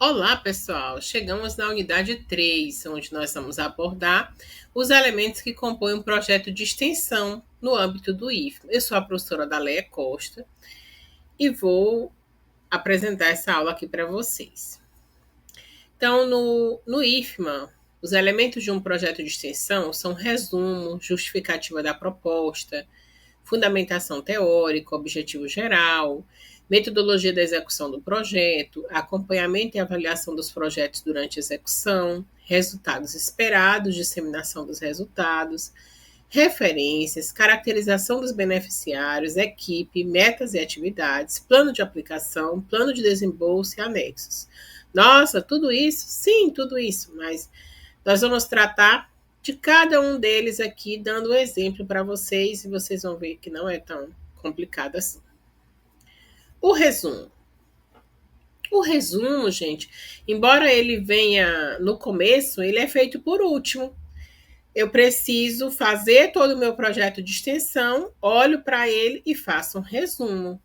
Olá, pessoal! Chegamos na unidade 3, onde nós vamos abordar os elementos que compõem um projeto de extensão no âmbito do IFMA. Eu sou a professora Daléia Costa e vou apresentar essa aula aqui para vocês. Então, no IFMA, os elementos de um projeto de extensão são resumo, justificativa da proposta, fundamentação teórica, objetivo geral, metodologia da execução do projeto, acompanhamento e avaliação dos projetos durante a execução, resultados esperados, disseminação dos resultados, referências, caracterização dos beneficiários, equipe, metas e atividades, plano de aplicação, plano de desembolso e anexos. Nossa, tudo isso? Sim, tudo isso, mas nós vamos tratar de cada um deles aqui, dando um exemplo para vocês, e vocês vão ver que não é tão complicado assim. O resumo. O resumo, gente, embora ele venha no começo, ele é feito por último. Eu preciso fazer todo o meu projeto de extensão, olho para ele e faço um resumo.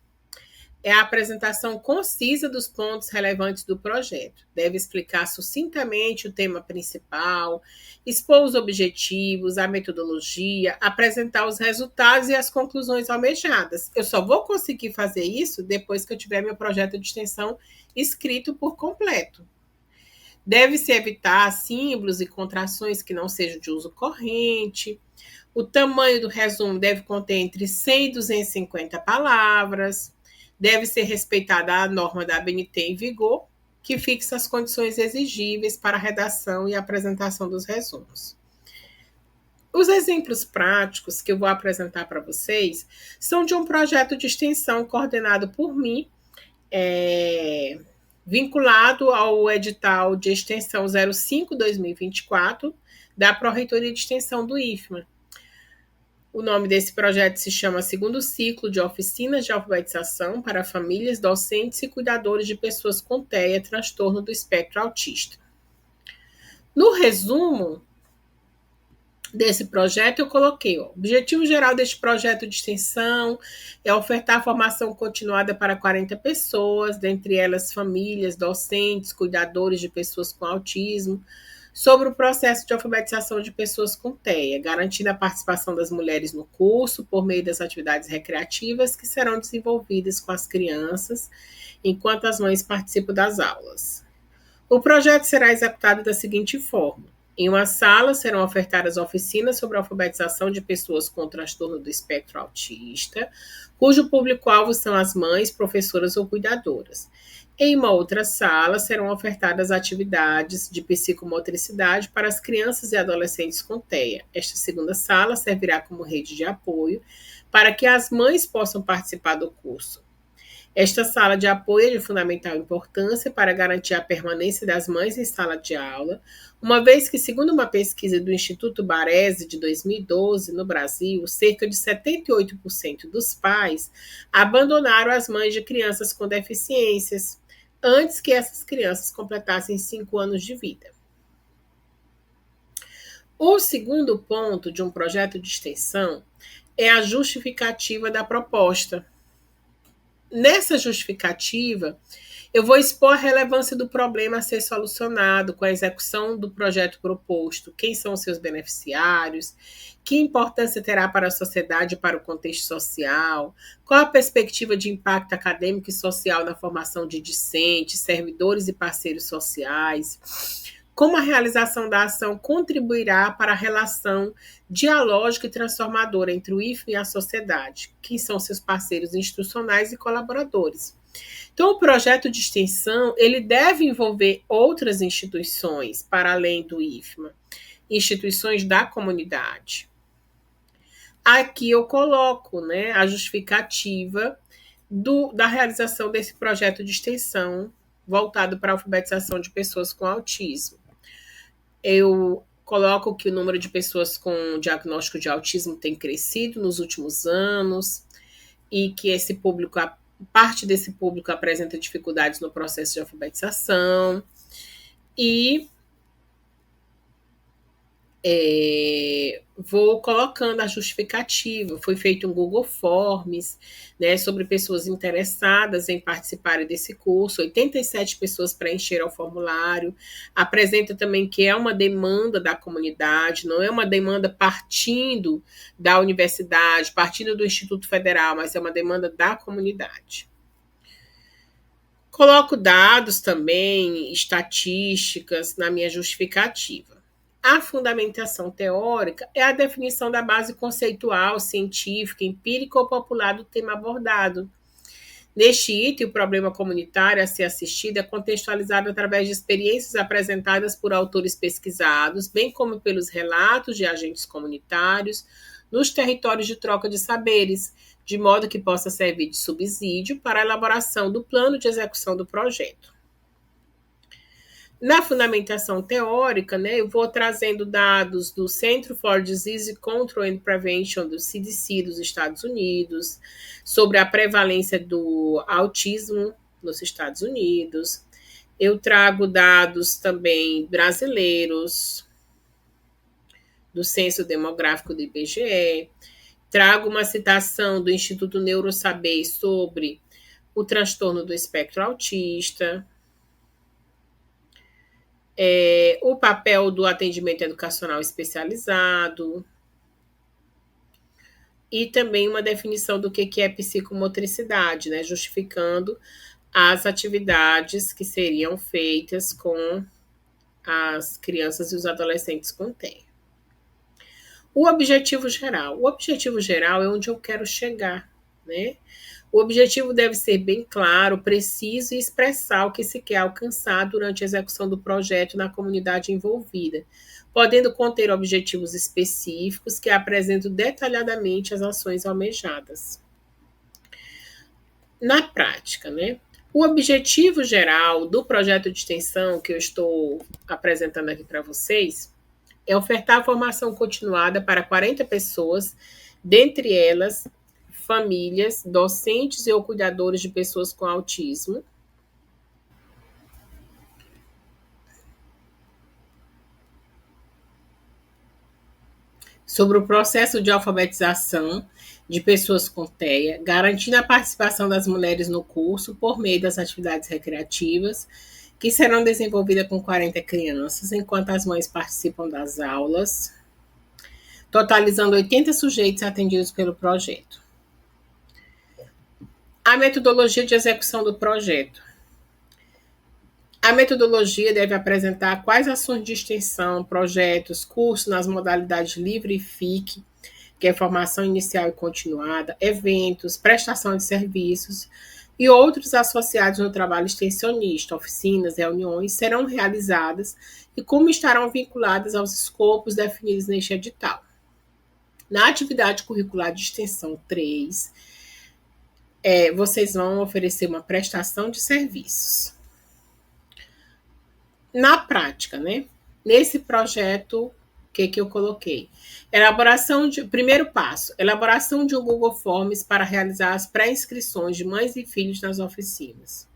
É a apresentação concisa dos pontos relevantes do projeto. Deve explicar sucintamente o tema principal, expor os objetivos, a metodologia, apresentar os resultados e as conclusões almejadas. Eu só vou conseguir fazer isso depois que eu tiver meu projeto de extensão escrito por completo. Deve-se evitar símbolos e contrações que não sejam de uso corrente. O tamanho do resumo deve conter entre 100 e 250 palavras. Deve ser respeitada a norma da ABNT em vigor, que fixa as condições exigíveis para a redação e apresentação dos resumos. Os exemplos práticos que eu vou apresentar para vocês são de um projeto de extensão coordenado por mim, vinculado ao edital de extensão 05/2024 da Pró-Reitoria de Extensão do IFMA. O nome desse projeto se chama Segundo Ciclo de Oficinas de Alfabetização para Famílias, Docentes e Cuidadores de Pessoas com TEA, transtorno do espectro autista. No resumo desse projeto, eu coloquei: o objetivo geral deste projeto de extensão é ofertar formação continuada para 40 pessoas, dentre elas famílias, docentes, cuidadores de pessoas com autismo, sobre o processo de alfabetização de pessoas com TEA, garantindo a participação das mulheres no curso por meio das atividades recreativas que serão desenvolvidas com as crianças, enquanto as mães participam das aulas. O projeto será executado da seguinte forma: em uma sala serão ofertadas oficinas sobre a alfabetização de pessoas com transtorno do espectro autista, cujo público-alvo são as mães, professoras ou cuidadoras. Em uma outra sala serão ofertadas atividades de psicomotricidade para as crianças e adolescentes com TEA. Esta segunda sala servirá como rede de apoio para que as mães possam participar do curso. Esta sala de apoio é de fundamental importância para garantir a permanência das mães em sala de aula, uma vez que, segundo uma pesquisa do Instituto Baresi de 2012, no Brasil, cerca de 78% dos pais abandonaram as mães de crianças com deficiências antes que essas crianças completassem 5 anos de vida. O segundo ponto de um projeto de extensão é a justificativa da proposta. Nessa justificativa, eu vou expor a relevância do problema a ser solucionado com a execução do projeto proposto, quem são os seus beneficiários, que importância terá para a sociedade e para o contexto social, qual a perspectiva de impacto acadêmico e social na formação de discentes, servidores e parceiros sociais, como a realização da ação contribuirá para a relação dialógica e transformadora entre o IFMA e a sociedade, que são seus parceiros institucionais e colaboradores. Então, o projeto de extensão, ele deve envolver outras instituições, para além do IFMA, instituições da comunidade. Aqui eu coloco, a justificativa da realização desse projeto de extensão voltado para a alfabetização de pessoas com autismo. Eu coloco que o número de pessoas com diagnóstico de autismo tem crescido nos últimos anos e que esse público, parte desse público apresenta dificuldades no processo de alfabetização. E vou colocando a justificativa. Foi feito um Google Forms, né, sobre pessoas interessadas em participarem desse curso. 87 pessoas preencheram o formulário. Apresenta também que é uma demanda da comunidade, não é uma demanda partindo da universidade, partindo do Instituto Federal, mas é uma demanda da comunidade. Coloco dados também, estatísticas na minha justificativa. A fundamentação teórica é a definição da base conceitual, científica, empírica ou popular do tema abordado. Neste item, o problema comunitário a ser assistido é contextualizado através de experiências apresentadas por autores pesquisados, bem como pelos relatos de agentes comunitários nos territórios de troca de saberes, de modo que possa servir de subsídio para a elaboração do plano de execução do projeto. Na fundamentação teórica, né, eu vou trazendo dados do Center for Disease Control and Prevention, do CDC dos Estados Unidos, sobre a prevalência do autismo nos Estados Unidos. Eu trago dados também brasileiros, do Censo Demográfico do IBGE. Trago uma citação do Instituto Neurosaber sobre o transtorno do espectro autista. O papel do atendimento educacional especializado e também uma definição do que é psicomotricidade, né, justificando as atividades que seriam feitas com as crianças e os adolescentes com TEA. O objetivo geral. O objetivo geral é onde eu quero chegar, né? O objetivo deve ser bem claro, preciso e expressar o que se quer alcançar durante a execução do projeto na comunidade envolvida, podendo conter objetivos específicos que apresentam detalhadamente as ações almejadas. Na prática, né? O objetivo geral do projeto de extensão que eu estou apresentando aqui para vocês é ofertar formação continuada para 40 pessoas, dentre elas famílias, docentes e ou cuidadores de pessoas com autismo. Sobre o processo de alfabetização de pessoas com TEA, garantindo a participação das mulheres no curso por meio das atividades recreativas, que serão desenvolvidas com 40 crianças, enquanto as mães participam das aulas, totalizando 80 sujeitos atendidos pelo projeto. A metodologia de execução do projeto. A metodologia deve apresentar quais ações de extensão, projetos, cursos nas modalidades livre e FIC, que é formação inicial e continuada, eventos, prestação de serviços e outros associados no trabalho extensionista, oficinas, reuniões, serão realizadas e como estarão vinculadas aos escopos definidos neste edital. Na atividade curricular de extensão 3, vocês vão oferecer uma prestação de serviços. Na prática, né? Nesse projeto, o que eu coloquei? Primeiro passo, elaboração de um Google Forms para realizar as pré-inscrições de mães e filhos nas oficinas.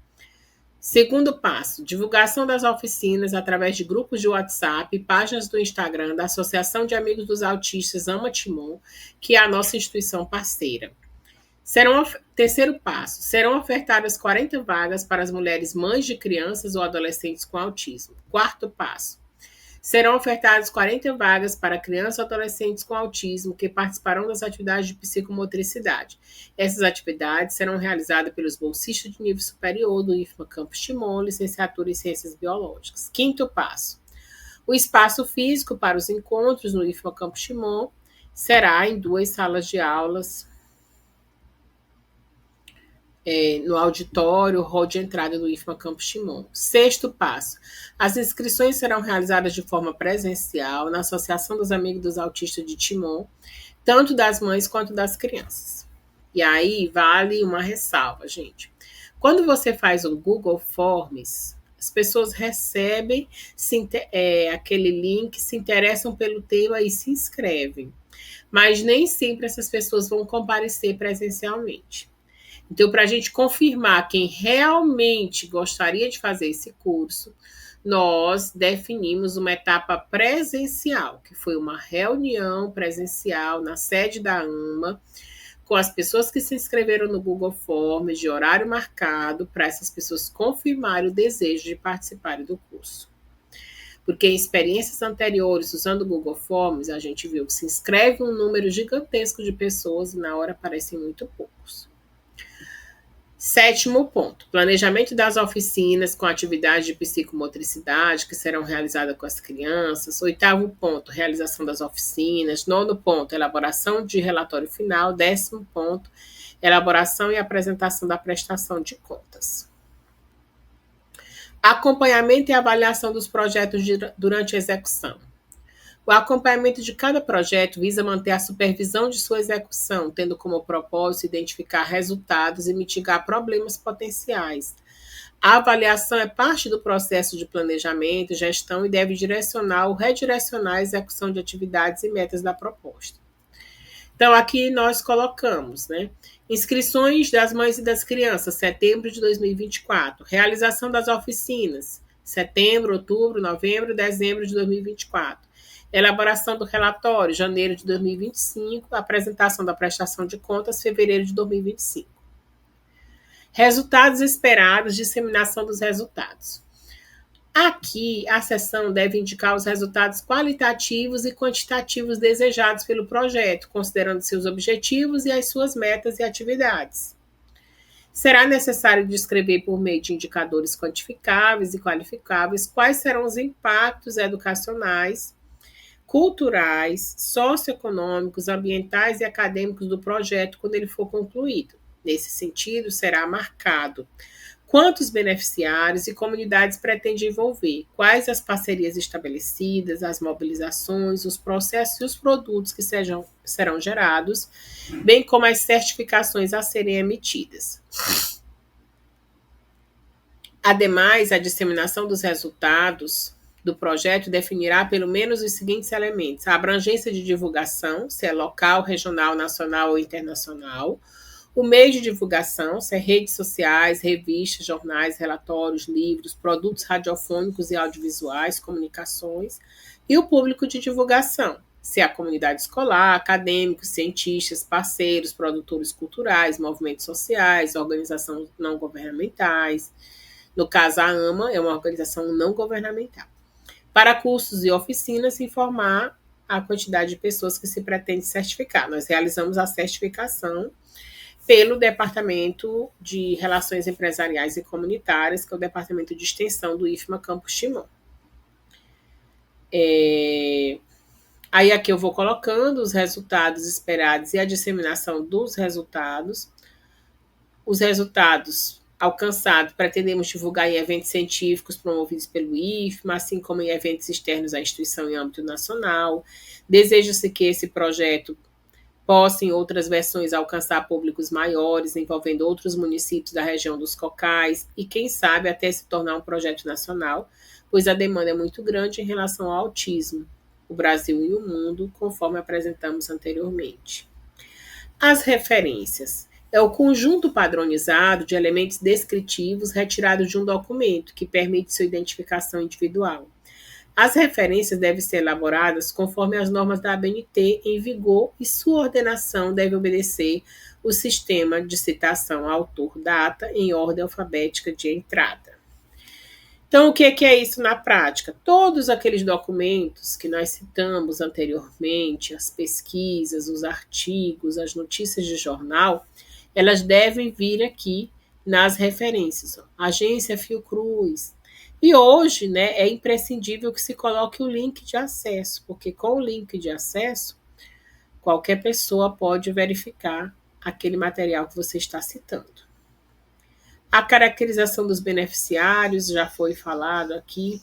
Segundo passo, divulgação das oficinas através de grupos de WhatsApp e páginas do Instagram da Associação de Amigos dos Autistas Ama Timon, que é a nossa instituição parceira. Terceiro passo, serão ofertadas 40 vagas para as mulheres mães de crianças ou adolescentes com autismo. Quarto passo, serão ofertadas 40 vagas para crianças ou adolescentes com autismo que participarão das atividades de psicomotricidade. Essas atividades serão realizadas pelos bolsistas de nível superior do IFMA Campus Timon, licenciatura em Ciências Biológicas. Quinto passo, o espaço físico para os encontros no IFMA Campus Timon será em 2 salas de aulas, no auditório, hall de entrada do IFMA Campus Timon. Sexto passo, as inscrições serão realizadas de forma presencial na Associação dos Amigos dos Autistas de Timon, tanto das mães quanto das crianças. E aí vale uma ressalva, gente. Quando você faz o Google Forms, as pessoas recebem aquele link, se interessam pelo tema e se inscrevem. Mas nem sempre essas pessoas vão comparecer presencialmente. Então, para a gente confirmar quem realmente gostaria de fazer esse curso, nós definimos uma etapa presencial, que foi uma reunião presencial na sede da AMA, com as pessoas que se inscreveram no Google Forms, de horário marcado, para essas pessoas confirmarem o desejo de participarem do curso. Porque em experiências anteriores, usando o Google Forms, a gente viu que se inscreve um número gigantesco de pessoas e na hora aparecem muito poucos. 7º ponto, planejamento das oficinas com atividades de psicomotricidade que serão realizadas com as crianças. 8º ponto, realização das oficinas. 9º ponto, elaboração de relatório final. 10º ponto, elaboração e apresentação da prestação de contas. Acompanhamento e avaliação dos projetos durante a execução. O acompanhamento de cada projeto visa manter a supervisão de sua execução, tendo como propósito identificar resultados e mitigar problemas potenciais. A avaliação é parte do processo de planejamento e gestão e deve direcionar ou redirecionar a execução de atividades e metas da proposta. Então, aqui nós colocamos, inscrições das mães e das crianças, setembro de 2024. Realização das oficinas, setembro, outubro, novembro e dezembro de 2024. Elaboração do relatório, janeiro de 2025. Apresentação da prestação de contas, fevereiro de 2025. Resultados esperados, disseminação dos resultados. Aqui, a seção deve indicar os resultados qualitativos e quantitativos desejados pelo projeto, considerando seus objetivos e as suas metas e atividades. Será necessário descrever por meio de indicadores quantificáveis e qualificáveis quais serão os impactos educacionais, culturais, socioeconômicos, ambientais e acadêmicos do projeto quando ele for concluído. Nesse sentido, será marcado quantos beneficiários e comunidades pretende envolver, quais as parcerias estabelecidas, as mobilizações, os processos e os produtos que serão gerados, bem como as certificações a serem emitidas. Ademais, a disseminação dos resultados do projeto definirá pelo menos os seguintes elementos: a abrangência de divulgação, se é local, regional, nacional ou internacional, o meio de divulgação, se é redes sociais, revistas, jornais, relatórios, livros, produtos radiofônicos e audiovisuais, comunicações, e o público de divulgação, se é a comunidade escolar, acadêmicos, cientistas, parceiros, produtores culturais, movimentos sociais, organizações não governamentais. No caso, a AMA é uma organização não governamental. Para cursos e oficinas, informar a quantidade de pessoas que se pretende certificar. Nós realizamos a certificação pelo Departamento de Relações Empresariais e Comunitárias, que é o Departamento de Extensão do IFMA Campus Timon. Aí aqui eu vou colocando os resultados esperados e a disseminação dos resultados. Os resultados alcançados pretendemos divulgar em eventos científicos promovidos pelo IFMA, assim como em eventos externos à instituição em âmbito nacional. Deseja-se que esse projeto possa, em outras versões, alcançar públicos maiores, envolvendo outros municípios da região dos Cocais e, quem sabe, até se tornar um projeto nacional, pois a demanda é muito grande em relação ao autismo, o Brasil e o mundo, conforme apresentamos anteriormente. As referências. É o conjunto padronizado de elementos descritivos retirados de um documento, que permite sua identificação individual. As referências devem ser elaboradas conforme as normas da ABNT em vigor e sua ordenação deve obedecer o sistema de citação autor-data em ordem alfabética de entrada. Então, o que é isso na prática? Todos aqueles documentos que nós citamos anteriormente, as pesquisas, os artigos, as notícias de jornal, elas devem vir aqui nas referências. Agência Fiocruz. E hoje, é imprescindível que se coloque o link de acesso, porque com o link de acesso, qualquer pessoa pode verificar aquele material que você está citando. A caracterização dos beneficiários, já foi falado aqui.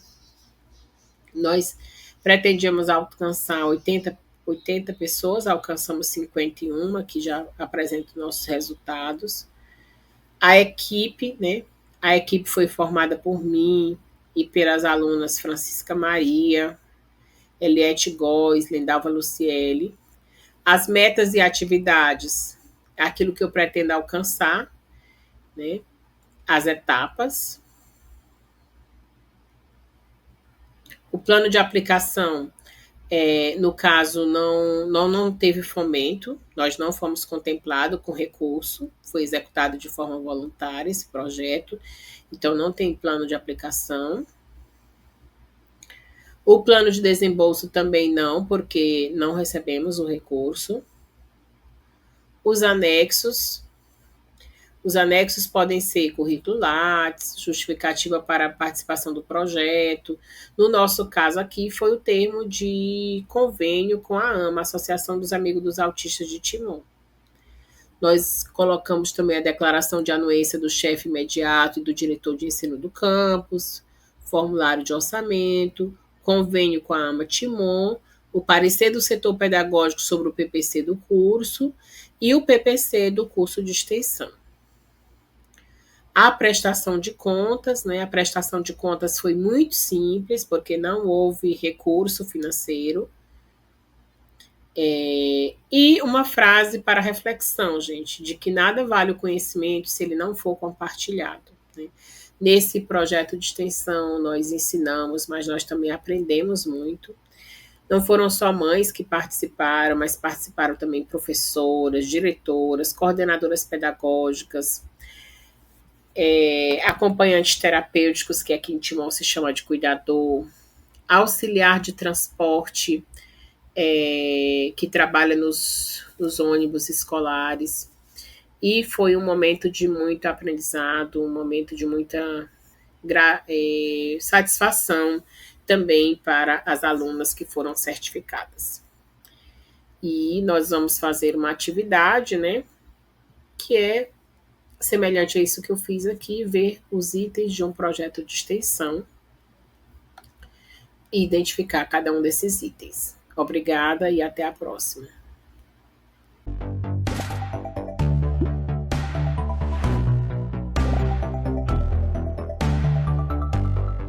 Nós pretendíamos alcançar 80 pessoas, alcançamos 51, que já apresentam nossos resultados. A equipe, A equipe foi formada por mim e pelas alunas Francisca Maria, Eliette Góes, Lindalva Luciele. As metas e atividades, aquilo que eu pretendo alcançar, As etapas. O plano de aplicação, no caso, não teve fomento, nós não fomos contemplados com recurso, foi executado de forma voluntária esse projeto, então não tem plano de aplicação. O plano de desembolso também não, porque não recebemos o recurso. Os anexos podem ser currículo Lattes, justificativa para a participação do projeto. No nosso caso aqui, foi o termo de convênio com a AMA, Associação dos Amigos dos Autistas de Timon. Nós colocamos também a declaração de anuência do chefe imediato e do diretor de ensino do campus, formulário de orçamento, convênio com a AMA Timon, o parecer do setor pedagógico sobre o PPC do curso e o PPC do curso de extensão. A prestação de contas, né? A prestação de contas foi muito simples, porque não houve recurso financeiro. E uma frase para reflexão, gente, de que nada vale o conhecimento se ele não for compartilhado, né? Nesse projeto de extensão, nós ensinamos, mas nós também aprendemos muito. Não foram só mães que participaram, mas participaram também professoras, diretoras, coordenadoras pedagógicas, acompanhantes terapêuticos, que aqui em Timon se chama de cuidador, auxiliar de transporte, que trabalha nos ônibus escolares. E foi um momento de muito aprendizado, um momento de muita satisfação também para as alunas que foram certificadas. E nós vamos fazer uma atividade, né, que é semelhante a isso que eu fiz aqui, ver os itens de um projeto de extensão e identificar cada um desses itens. Obrigada e até a próxima.